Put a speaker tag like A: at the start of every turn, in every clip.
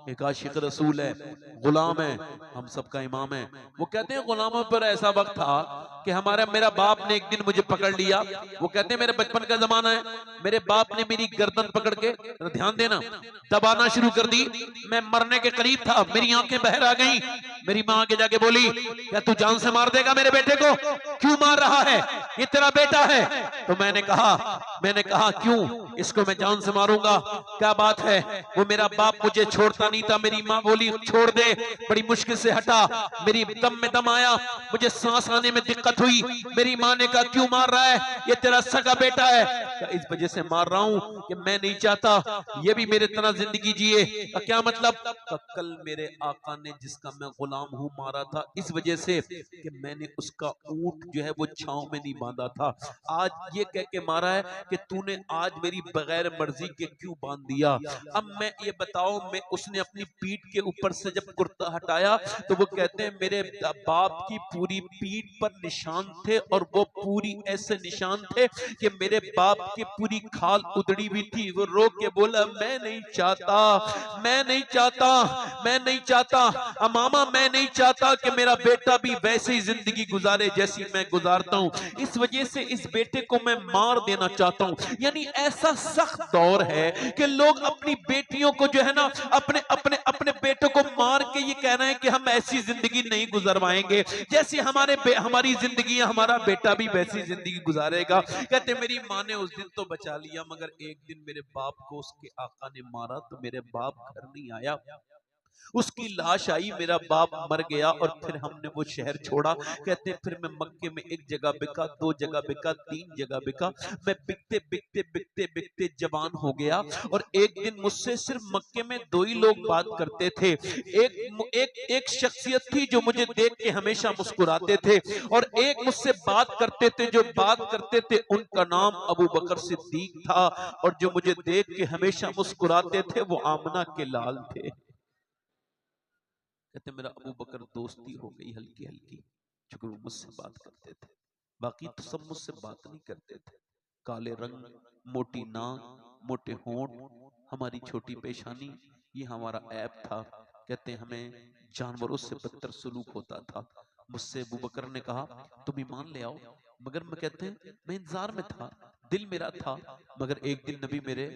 A: एक आशिक रसूल है, गुलाम है, हम सबका इमाम है। वो कहते हैं गुलामों पर ऐसा वक्त था कि मेरा बाप ने एक दिन मुझे पकड़ लिया। वो कहते हैं मेरे बचपन का जमाना है, मेरे बाप ने मेरी गर्दन पकड़ के, ध्यान देना, दबाना शुरू कर दी। मैं मरने के करीब था, मेरी आंखें बहर आ गईं। मेरी मां आगे जाके बोली, क्या तू जान से मार देगा मेरे बेटे को? क्यों मार रहा है? ये तेरा बेटा है। तो मैंने कहा क्यों? इसको मैं जान से मारूंगा। क्या बात है? वो मेरा बाप मुझे छोड़ता नहीं था। मेरी माँ बोली छोड़ दे, बड़ी मुश्किल से हटा। मेरी दम में दम आया, मुझे सांस आने में दिक्कत हुई। मेरी माँ ने कहा क्यों मार रहा है? ये तेरा सगा बेटा है। इस वजह से मार रहा हूं कि मैं नहीं चाहता ये भी मेरे तरह जिंदगी जिए। क्या मतलब? कल मेरे आका ने, जिसका मैं गुलाम हूं, मारा था इस वजह से कि मैंने उसका ऊंट जो है वो छांव में नहीं बांधा था। आज ये कह के मारा है कि तूने आज मेरी बगैर मर्जी के क्यों बांध दिया। अब मैं ये बताओ, मैं उसने अपनी पीठ के ऊपर से जब कुर्ता हटाया तो वो कहते हैं मेरे बाप की पूरी पीठ पर निशान थे, और वो पूरी ऐसे निशान थे कि मेरे बाप की पूरी खाल उधड़ी हुई थी। वो रो के बोला मैं नहीं चाहता, मैं नहीं चाहता, मैं नहीं चाहता मामा, मैं नहीं चाहता कि मेरा बेटा भी वैसे ही जिंदगी गुजारे जैसी मैं गुजारता हूं। इस वजह से इस बेटे को मैं मार देना चाहता हूं। यानी ऐसा सख्त दौर है कि लोग अपनी बेटियों को जो है ना, अपने अपने अपने बेटों को मार के ये कह रहे हैं कि हम ऐसी जिंदगी नहीं गुजरवाएंगे जैसे हमारी जिंदगी, हमारा बेटा भी वैसी जिंदगी गुजारेगा। कहते मेरी माँ ने उस दिन तो बचा लिया, मगर एक दिन मेरे बाप को उसके आका ने मारा तो मेरे बाप घर नहीं आया। उसकी लाश आई, मेरा बाप मर गया, और फिर हमने वो शहर छोड़ा। कहते हैं फिर मैं मक्के में एक जगह बिका, 2 जगह बिका, 3 जगह बिका। मैं बिकते बिकते बिकते बिकते जवान हो गया, और एक दिन मुझसे सिर्फ मक्के में 2 ही लोग बात करते थे। एक शख्सियत थी जो मुझे देख के हमेशा मुस्कुराते थे, और एक मुझसे बात करते थे, जो बात करते थे उनका नाम अबू बकर सिद्दीक था, और जो मुझे देख के हमेशा मुस्कुराते थे वो आमना के लाल थे। कहते मेरा अबू बकर दोस्ती हो गई हल्की हल्की, क्योंकि वो मुझसे बात करते थे। बाकी तो सब मुझसे बात नहीं करते थे। काले रंग, मोटी नाक, मोटे होंठ, हमारी छोटी पेशानी, ये हमारा ऐप था। कहते हमें जानवरों से बदतर सलूक होता था। मुझसे अबू बकर ने कहा तुम ईमान ले आओ, मगर मैं कहते हैं मैं इंतजार में था, दिल मेरा था। मगर एक दिन नबी मेरे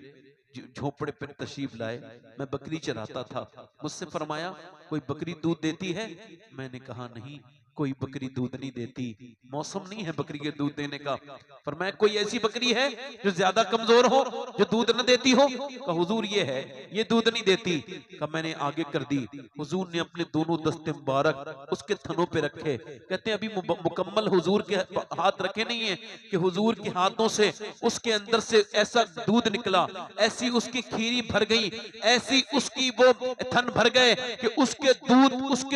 A: झोपड़े पर तशरीफ लाए, मैं बकरी चराता था। मुझसे फरमाया कोई बकरी दूध देती है? मैंने कहा नहीं, कोई बकरी दूध नहीं देती, मौसम नहीं है बकरी के दूध देने का। फरमाया कोई ऐसी बकरी है जो ज्यादा कमजोर हो, जो दूध न देती हो? कहा हुजूर ये है, ये दूध नहीं देती। कहा मैंने आगे कर दी। हुजूर ने अपने दोनों दस्ते मुबारक उसके थनों पे रखे। कहते अभी मुकम्मल हुजूर के हाथ रखे नहीं है कि हुजूर के हाथों से उसके अंदर से ऐसा दूध निकला, ऐसी उसकी खीरी भर गई, ऐसी उसकी वो थन भर गए कि उसके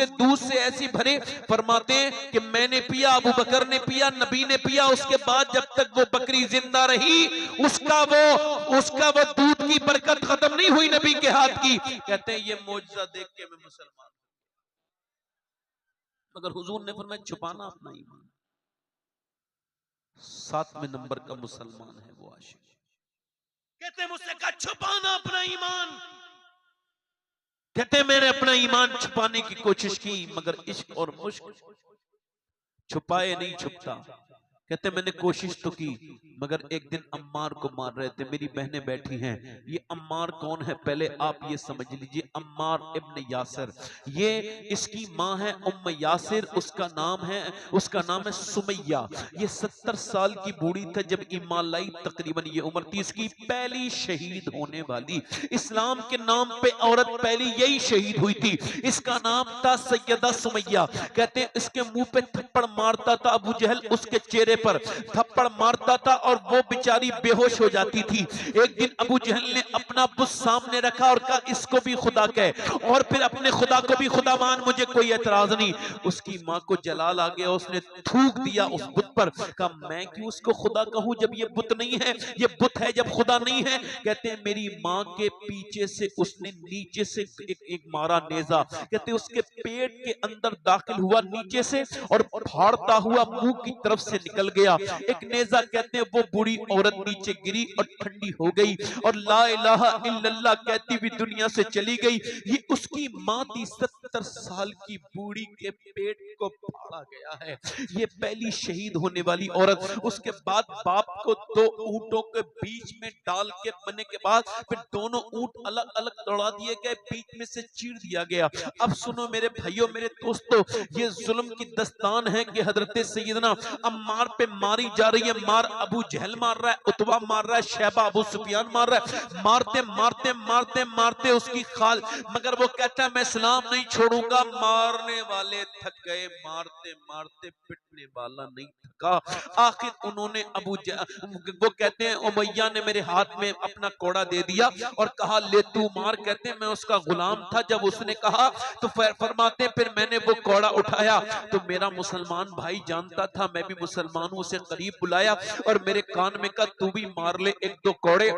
A: दूध से ऐसी भरे। फरमाते हैं कि मैंने पिया, अबू बकर ने पिया, नबी ने पिया। उसके बाद जब तक वो बकरी जिंदा रही, उसका वो दूध की बरकत खत्म नहीं हुई नबी के हाथ की। कहते हैं ये मौजज़ा देख के मैं मुसलमान, मगर हुजूर ने फरमाया छुपाना अपना ईमान। 7वें नंबर का मुसलमान है वो आशिक। कहते मुझसे कहा छुपाना अपना ईमान। कहते मैंने अपना ईमान छुपाने की कोशिश की, मगर इश्क और मुश्क छुपाए नहीं छुपता। कहते मैंने कोशिश तो की, मगर एक दिन अम्मार को मार रहे थे। मेरी बहनें बैठी हैं। ये अम्मार कौन है पहले आप ये समझ लीजिए। अम्मार इब्न यासिर, ये इसकी माँ है उम्म यासिर, उसका नाम है सुमैया। ये 70 साल की बूढ़ी था जब ईमान लाई, तकरीबन ये उम्र थी इसकी। पहली शहीद होने वाली, इस्लाम के नाम पे औरत पहली यही शहीद हुई थी। इसका नाम था सैयदा सुमैया। कहते इसके मुंह पे थप्पड़ मारता था अबू जहल, उसके चेहरे पर थप्पड़ मारता था और वो बेचारी बेहोश हो जाती थी। एक दिन अबू जहल ने अपना बुत सामने रखा और कहा इसको भी खुदा कह, और फिर अपने खुदा को भी खुदा मान, मुझे कोई एतराज नहीं। उसकी माँ को जलाल आ गया, उसने थूक दिया उस बुत पर। कहा मैं क्यों उसको खुदा कहूं जब ये बुत नहीं है, ये बुत है जब खुदा नहीं है। कहते हैं मेरी माँ के पीछे से उसने नीचे से एक मारा नेजा। कहते उसके पेट के अंदर दाखिल हुआ नीचे से, और फाड़ता हुआ मुंह की तरफ से निकल गया। एक नेजा कहते हैं वो बूढ़ी औरत नीचे गिरी और ठंडी हो गई और ला इलाहा इल्लल्लाह कहती भी दुनिया से चली गई। ये उसकी माँ थी, 70 साल की बूढ़ी के पेट को फाड़ा गया है। ये पहली शहीद होने वाली औरत। उसके बाद बाप को 2 ऊंटों के बीच में डाल के मरने के बाद फिर दोनों ऊंट अलग अलग दौड़ा दिए गए, बीच में से चीर दिया गया। अब सुनो मेरे भाइयों मेरे दोस्तों, ये जुल्म की दस्तान है कि हजरत सैयदना अम्मार पे मारी जा रही है। मार अबू जहल मार रहा है, उतबा मार रहा है, शैबा अबू सुफियान मार रहा है। मारते मारते मारते मारते उसकी खाल, मगर वो कहता है मैं इस्लाम नहीं छोड़ूंगा। मारने वाले थक गए, मारते मारते पिटने वाला नहीं थका। आखिर उन्होंने वो कहते हैं उमैया ने मेरे हाथ में अपना कोड़ा दे दिया और कहा ले तू मार। कहते हैं मैं उसका गुलाम था। जब उसने कहा तो फरमाते फिर मैंने वो कोड़ा उठाया तो मेरा मुसलमान भाई जानता था मैं भी मुसलमान हूं, उसे करीब बुलाया और मेरे कान में कहा तू भी मार ले 1-2 कोड़े,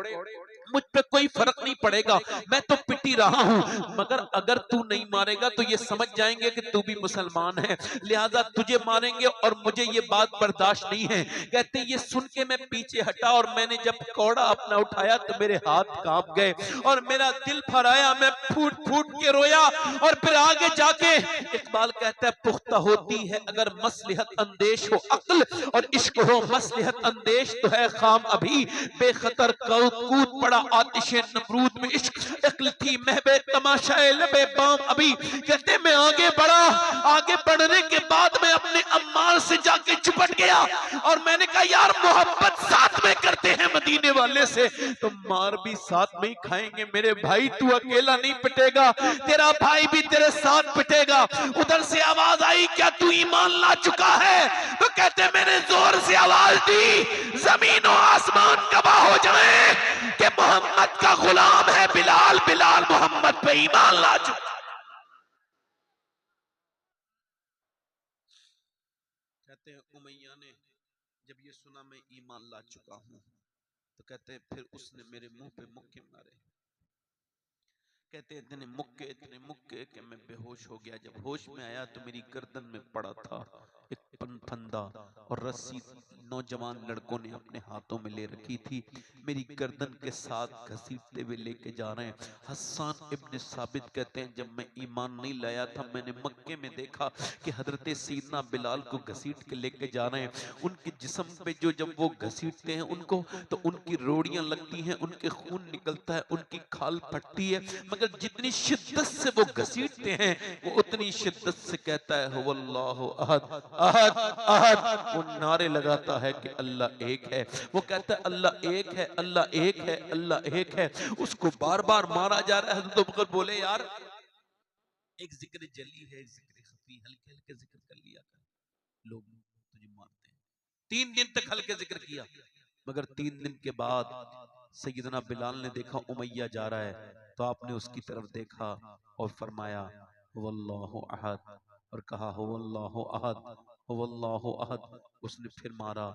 A: मुझ पे कोई फर्क नहीं पड़ेगा, मैं तो पिटी रहा हूं, मगर अगर तू नहीं मारेगा तो ये समझ जाएंगे कि तू भी मुसलमान है, लिहाजा तुझे मारेंगे और मुझे ये बात बर्दाश्त नहीं है। कहते ये सुन के मैं पीछे हटा और मैंने जब कोड़ा अपना उठाया तो मेरे हाथ कांप गए और मेरा दिल फराया, मैं फूट फूट के रोया। और फिर आगे जाके इकबाल कहता है पुख्ता होती है अगर मसलिहत अंदेश हो अक्ल और इश्क हो मसलिहत अंदेश तो है खाम अभी बेखतर कूद पड़ा आतिशे नमरूद में इश्क अक्ल थी महबे तमाशाए लबे बाम अभी। कहते मैं आगे बढ़ा, आगे बढ़ने के बाद मैं अपने अम्मार से जाके चिपट गया और मैंने कहा यार मोहब्बत साथ में करते हैं मदीने वाले से तो मार भी साथ में ही खाएंगे मेरे भाई, तू अकेला नहीं पिटेगा, तेरा भाई भी तेरे साथ पिटेगा। उधर से आवाज आई क्या तू ईमान ला चुका है? तो कहते मैंने जोर से आवाज दी, जमीन और आसमान गवाह हो जाए कि मोहम्मद का गुलाम है बिलाल, बिलाल मोहम्मद पे ईमान ला चुका। कहते हैं उमैया ने जब ये सुना मैं ईमान ला चुका हूं तो कहते हैं फिर उसने मेरे मुंह पे मुक्के मारे। कहते इतने मुक्के कि मैं बेहोश हो गया। जब होश में आया तो मेरी गर्दन में पड़ा था एक फंदा और रस्सी नौजवान लड़कों ने अपने हाथों में ले रखी थी, मेरी गर्दन के साथ घसीटते हुए लेके जा रहे हैं। हस्सान इब्न साबित कहते हैं जब मैं ईमान नहीं लाया था मैंने मक्के में देखा कि हजरत सैयदना बिलाल को घसीट के लेके जा रहे हैं। उनके जिस्म पे जो जब वो घसीटते हैं उनको तो उनकी रोड़ियां लगती हैं, उनके खून निकलता है, उनकी खाल फटती है, मगर जितनी शिद्दत से वो घसीटते हैं वो उतनी शिद्दत से कहता है हुवल्लाहु अहद अहद अहद, वो नारे लगाता है कि अल्लाह एक है। वो कहता है अल्लाह एक है, अल्लाह एक है, अल्लाह एक है। उसको बार बार मारा जा रहा है। हज़रत अबू बकर बोले यार एक जिक्र जली है, एक जिक्र खफी, हल्के हल्के जिक्र कर लिया कर, लोग तुझे मारते हैं। 3 दिन तक हल्के जिक्र किया, मगर 3 दिन के बाद सैयदना बिलाल ने देखा उमैया जा रहा है तो आपने उसकी तरफ देखा और फरमाया वल्लाहु अहद और कहा वल्लाहु अहद वल्लाहु अहद। उसने फिर मारा।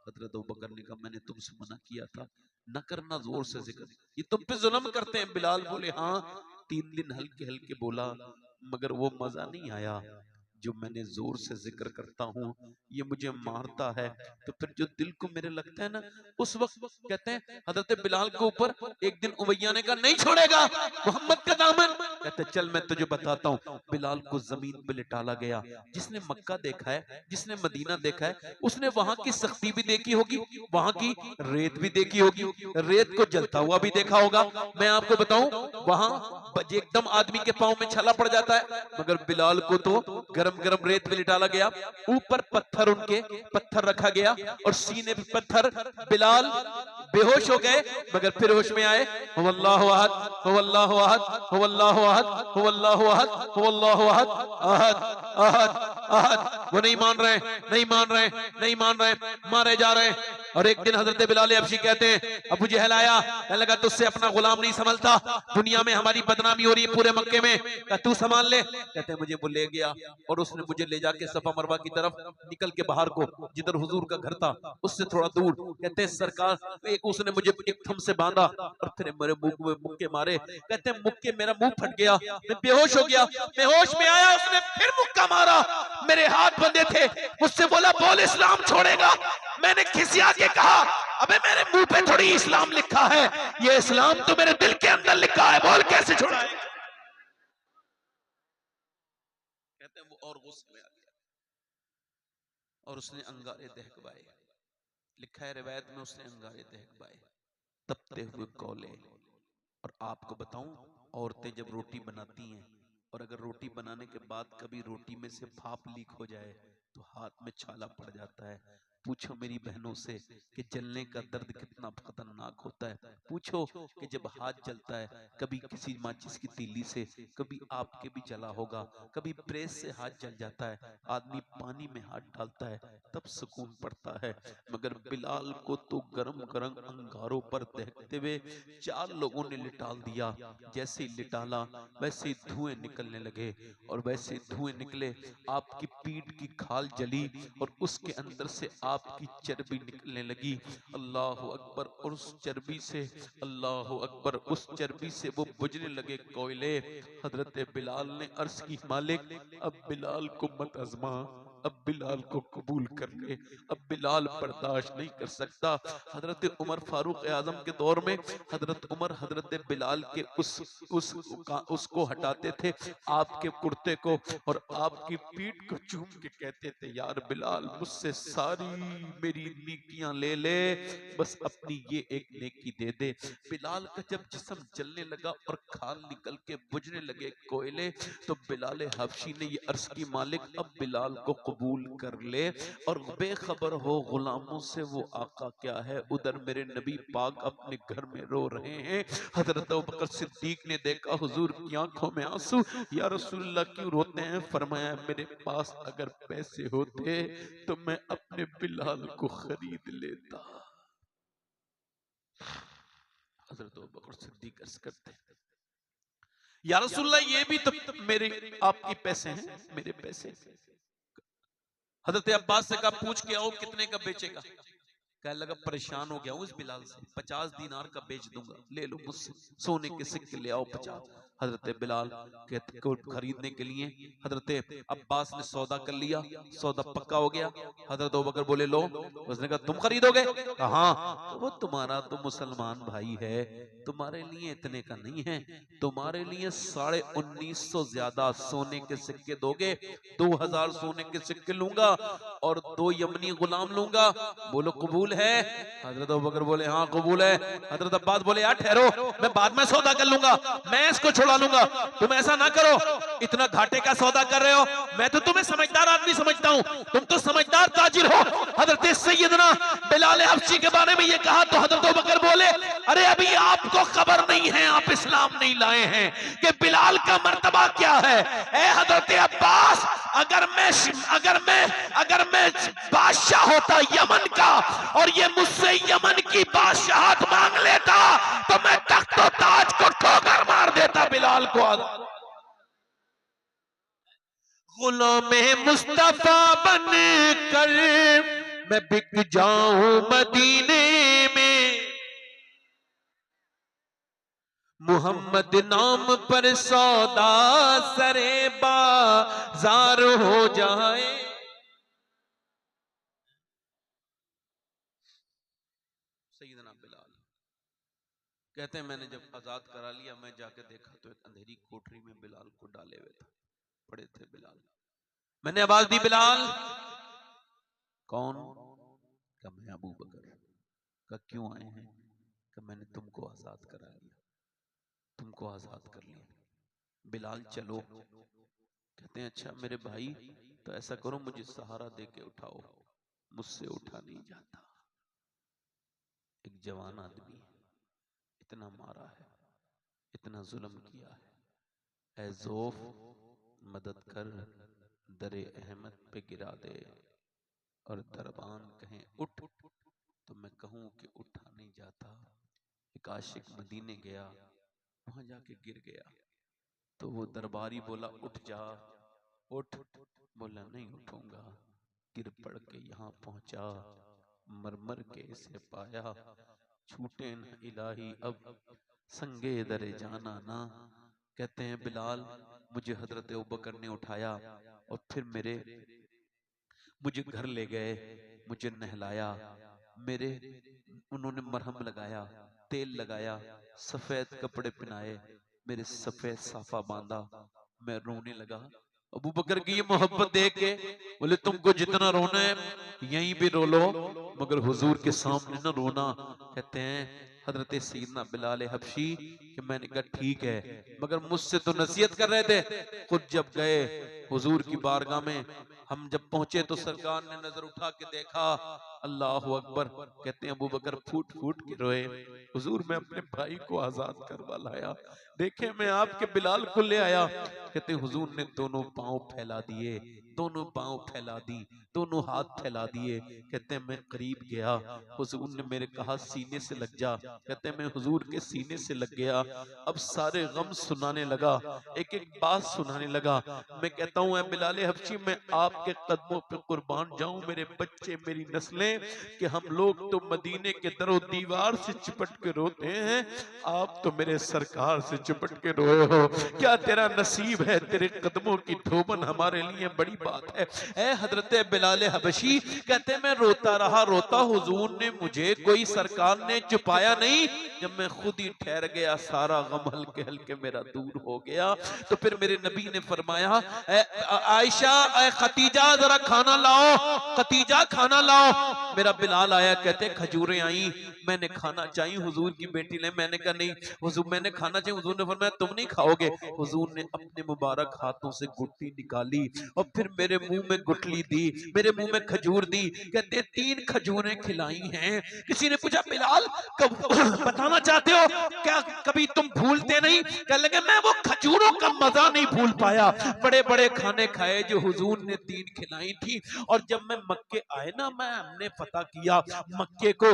A: हजरत अबू बकर ने कहा मैंने तुमसे मना किया था न करना जोर से जिक्र, ये तुम पे जुल्म करते हैं। बिलाल बोले हाँ 3 दिन हल्के हल्के बोला मगर वो मजा नहीं आया जो मैंने जोर से जिक्र करता हूँ, ये मुझे मारता है। तो फिर जो दिल को मेरे लगता है ना उस वक्त कहते हैं हजरत बिलाल के ऊपर एक दिन उमैया ने कहा नहीं छोड़ेगा मोहम्मद का दामन। कहते चल मैं तुझे बताता हूँ। बिलाल को जमीन पे लिटाला गया। जिसने मक्का देखा है, जिसने मदीना देखा है, उसने वहां की सख्ती भी देखी होगी, वहां की रेत भी देखी होगी, रेत को जलता हुआ भी देखा होगा। मैं आपको बताऊं वहां एकदम आदमी के पांव में छाला पड़ जाता है, मगर बिलाल को तो गरम गरम रेत में लिटाला गया, ऊपर पत्थर उनके पत्थर रखा गया और सीने पे पत्थर। बिलाल बेहोश हो गए मगर फिर होश में आए। वल्लाहु अहद वल्लाहु अहद वल्लाहु अहद वल्लाहु अहद वल्लाहु अहद अहद अहद अहद। वो नहीं मान रहे, नहीं मान रहे, नहीं मान रहे, मारे जा रहे। और एक दिन हजरत बिलाल अबशी कहते हैं अबू जहल आया, कहने लगा तुझसे अपना गुलाम नहीं संभलता, दुनिया में हमारी बदनामी हो रही है पूरे मक्के में, तू संभाल ले। कहते हैं मुझे वो ले गया और उसने मुझे ले जाके सफा मरवा की तरफ निकल के बाहर को जिधर हुजूर का घर था उससे थोड़ा दूर, कहते हैं सरकार एक उसने मुझे एक थम से बांधा और फिर मेरे मुंह में मुक्के मारे। कहते हैं मुक्के मेरा मुंह फट गया, मैं बेहोश हो गया। बेहोश में आया उसने फिर मुक्का मारा, मेरे हाथ बंधे थे, मुझसे बोला बोल इस्लाम छोड़ेगा। मैंने खिसिया के कहा, अबे मेरे मुंह पे थोड़ी इस्लाम लिखा है, ये इस्लाम तो मेरे दिल के अंदर लिखा है, बोल कैसे छुड़ाए। कहते हैं वो और गुस्से में आ गया और उसने अंगारे दहकवाए। लिखा है रिवायत में, उसने अंगारे दहकवाए, तपते हुए कोले। और आपको बताऊं, औरतें जब रोटी बनाती हैं और अगर रोटी बनाने के बाद कभी रोटी में से भाप लीक हो जाए तो हाथ में छाला पड़ जाता है। पूछो मेरी बहनों से कि जलने का दर्द कितना खतरनाक होता है। पूछो कि जब हाथ जलता है, कभी किसी माचिस की तीली से, कभी आपके भी जला होगा, कभी प्रेस से हाथ जल जाता है, आदमी पानी में हाथ डालता है तब सुकून पड़ता है। मगर बिलाल को तो गरम गरम अंगारों पर दहकते हुए 4 लोगों ने लिटाल दिया। जैसे ही लिटाला वैसे ही धुएं निकलने लगे और वैसे ही धुएं निकले, आपकी पीठ की खाल जली और उसके अंदर से आपकी चर्बी निकलने लगी। अल्लाह अकबर। और उस चर्बी से, अल्लाह अकबर, उस चर्बी से वो बुझने लगे कोयले। हजरत बिलाल ने अर्ज की, मालिक अब बिलाल को मत आजमा, अब बिलाल को कबूल कर ले, अब बिलाल बर्दाश्त नहीं कर सकता। हजरत उमर फारूक आजम के दौर में हजरत उमर हजरत बिलाल के उसको हटाते थे, आपके कुर्ते को, और आपकी पीठ को चूम के कहते थे, यार बिलाल मुझसे सारी मेरी नेकियां ले ले, बस अपनी ये एक नेकी दे दे। बिलाल का जब जिस्म जलने लगा और खाल निकल के बुझने लगे कोयले, तो बिलाल हबशी ने ये अर्ज की, मालिक अब बिलाल को कबूल कर ले और बेखबर हो गुलामों से वो आका क्या है। उधर मेरे नबी पाक अपने घर में रो रहे हैं। हजरत अबू बकर सिद्दीक ने देखा हुजूर की आंखों में आंसू, या रसूलुल्लाह क्यों रोते हैं? फरमाया, मेरे पास अगर पैसे होते तो मैं अपने बिलाल को खरीद लेता। हजरत अबू बकर सिद्दीक अर्ज करते हैं, या रसूलुल्लाह ये भी तो मेरे आपके पैसे हैं, मेरे पैसे। हजरत अब्बास से कहा, पूछ के आओ कितने का बेचेगा। कहने लगा, परेशान हो गया हूं इस बिलाल से, 50 दीनार का बेच दूंगा, ले लो मुझसे, सोने के सिक्के ले आओ 50। हजरत बिलाल को खरीदने के लिए हजरत अब्बास ने सौदा कर लिया, सौदा पक्का हो गया। हजरत अबू बकर बोले, लो। उसने कहा, तुम खरीदोगे? कहा हाँ। तो वो तुम्हारा तो मुसलमान भाई है, तुम्हारे लिए इतने का नहीं है, तुम्हारे लिए 1950 ज्यादा सोने के सिक्के दोगे, 2000 सोने के सिक्के लूंगा और 2 यमनी गुलाम लूंगा, बोलो कबूल है? हजरत अबू बकर बोले, हाँ कबूल है। हजरत अब्बास बोले, यार ठहरो, मैं बाद में सौदा कर लूंगा, मैं इसको छुड़ा लूंगा, तुम ऐसा ना करो, इतना घाटे का सौदा कर रहे हो, मैं तो तुम्हें समझदार आदमी समझता हूं, तुम तो समझदार ताजिर हो। हजरत सैयदना बिलाल हबशी के बारे में ये कहा तो हजरत अबू बकर बोले, अरे अभी आपको खबर नहीं है, आप इस्लाम नहीं लाए हैं कि बिलाल का मर्तबा क्या है। ए हजरत अब्बास, अगर मैं बादशाह होता यमन का और ये मुझसे यमन की बादशाहत मांग लेता तो मैं तख्त और ताज को ठोकर मार देता बिलाल को। गुलामे मुस्तफा बन कर मैं बिक जाऊं मदीने में, मुहम्मद नाम पर सौदा सरे बाजार हो जाए। सैयदना बिलाल कहते हैं, मैंने जब आजाद करा लिया, मैं जाके देखा तो एक अंधेरी कोठरी में बिलाल को डाले हुए था, पड़े थे बिलाल। मैंने आवाज दी, बिलाल। कौन? क्या मैं अबू बकर। का क्यों आए हैं? कि मैंने तुमको आजाद करा लिया, तुमको आजाद कर लिया, बिलाल चलो। कहते हैं, अच्छा मेरे भाई, तो ऐसा करो मुझे सहारा दे के उठाओ, मुझसे उठा नहीं जाता। एक जवान आदमी है, इतना मारा है, इतना जुल्म किया है, ऐ ज़ौफ मदद कर, दरे अहमद पे गिरा दे, और दरबान कहें उठ तो मैं कहूं कि उठा नहीं जाता। एक आशिक मदीने गया, वहां जाके गिर गया, तो वो दरबारी बोला, उठ जा, उठ। बोला, नहीं उठूंगा। गिर पड़ के यहाँ पहुंचा, मरमर के इसे पाया, छूटे न इलाही अब संगे दरे जाना ना। कहते हैं, बिलाल मुझे हजरत अबू बकर ने उठाया और फिर मुझे घर ले गए। मुझे नहलाया, मेरे उन्होंने मरहम लगाया, तेल लगाया, सफेद कपड़े पहनाए, मेरे सफेद साफा बांधा, मैं रोने लगा। अबू बकर की ये मोहब्बत देख के बोले तुमको जितना रोना है यहीं भी रो लो, मगर हुजूर के सामने ना रोना। कहते हैं हजरत सईदना बिलाल हबशी कि मैंने कहा ठीक है, मगर मुझसे तो नसीहत कर रहे थे। खुद जब गए हुजूर की बारगाह में, हम जब पहुंचे तो सरकार ने नजर उठा के देखा, अल्लाह अकबर। कहते हैं अबू बकर फूट फूट के रोए, हुजूर मैं अपने भाई को आजाद करवा लाया, देखे मैं आपके बिलाल को ले आया। कहते हुजूर ने दोनों पांव फैला दिए, दोनों पांव फैला दी, दोनों हाथ फैला दिए। कहते हैं मैं करीब गया, हुजूर ने मेरे कहा सीने से लग जा। कहते हैं मैं हुजूर के सीने से लग गया, अब सारे गम सुनाने लगा, एक एक बात सुनाने लगा। मैं कहता हूँ बिलाल हबशी मैं आपके कदमों पे कुर्बान जाऊं, मेरे बच्चे मेरी नस्लें, कि हम लोग तो मदीने के दरो दीवार से चिपट के रोते हैं, आप तो मेरे सरकार से चिपट के रोए हो। क्या तेरा नसीब है, तेरे कदमों की धोबन हमारे लिए बड़ी बात है। ऐ हजरत बिलाल हबशी कहते मैं रोता रहा, रोता, हुजूर ने मुझे कोई सरकार ने छुपाया नहीं, जब मैं खुद ही ठहर गया सारा गम हल्के हल्के मेरा दूर हो गया। तो फिर मेरे नबी ने फरमाया आयशा खतीजा जरा खाना लाओ, खतीजा खाना लाओ। मेरा बिलाल आया, कहते खजूरें आई, मैंने खाना चाहिए, हुजूर की बेटी ने, मैंने कहा नहीं हुजूर मैंने खाना चाहिए। हुजूर ने फरमाया तुम नहीं खाओगे। हुजूर ने अपने मुबारक हाथों से गुटली निकाली और फिर मेरे मुंह में गुटली दी, मेरे मुंह में खजूर दी। कहते 3 खजूरें खिलाई हैं। किसी ने पूछा बिलाल कब बताना चाहते हो क्या, कभी तुम भूलते नहीं? कह लगे मैं वो खजूरों का मजा नहीं भूल पाया, बड़े बड़े खाने खाए जो हुजूर ने 3 खिलाई थी। और जब मैं मक्के आए ना, मैं हमने फतह किया मक्के को,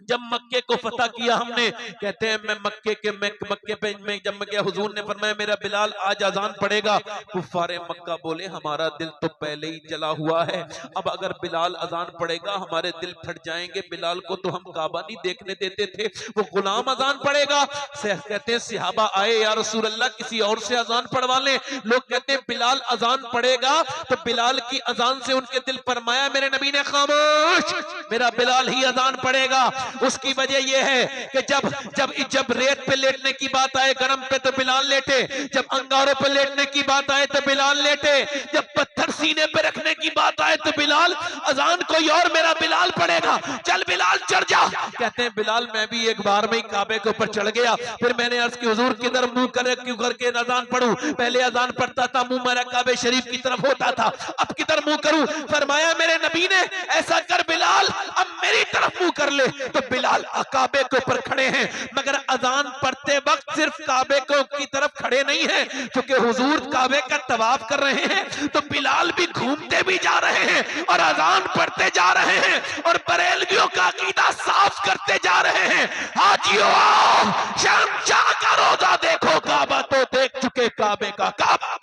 A: जब मक्के को फतह किया हमने, कहते हैं मैं मक्के पे मैं जब मैं गया, हुजूर ने फरमाया मेरा बिलाल आज अजान पड़ेगा। कुफारे मक्का बोले हमारा दिल तो पहले ही जला हुआ है, अब अगर बिलाल अजान पड़ेगा हमारे दिल फट जाएंगे, बिलाल को तो हम काबा नहीं देखने देते थे, वो गुलाम अजान पड़ेगा। कहते हैं सहाबा आए या रसूल अल्लाह किसी और से अजान पढ़वा ले। लोग कहते हैं बिलाल अजान पड़ेगा, तो बिलाल की अजान से उनके दिल फरमाया मेरे नबी ने खामोश, मेरा बिलाल ही अजान पड़ेगा। उसकी वजह यह है कि जब रेत पे लेटने की बात आए गरम पे तो बिलाल लेटे, जब अंगारों पे लेटने की बात आए तो बिलाल लेटे, जब पत्थर सीने पे रखने की बात आए तो बिलाल, अजान कोई और मेरा बिलाल पड़ेगा, चल बिलाल चढ़ जा। कहते हैं बिलाल मैं भी एक बार में ही काबे के ऊपर चढ़ गया। फिर मैंने अर्ज की हुजूर किधर मुंह करे क्यों करके अजान पढ़ूं? पहले अजान पढ़ता था मुंह मेरा काबे शरीफ की तरफ होता था, अब किधर मुंह करूं? फरमाया मेरे नबी ने ऐसा कर बिलाल अब मेरी तरफ मुंह कर ले। तो बिलाल काबे के ऊपर खड़े हैं, मगर अजान पढ़ते वक्त सिर्फ काबे की तरफ खड़े नहीं हैं, क्योंकि हुजूर काबे का तवाफ कर रहे हैं, तो बिलाल भी घूमते भी जा रहे हैं और अजान पढ़ते जा रहे हैं और बरेलवियों का अकीदा साफ करते जा रहे हैं। हाजियों आओ, शहंशाह का रोजा देखो, काबा तो देख चुके, काबे का काबा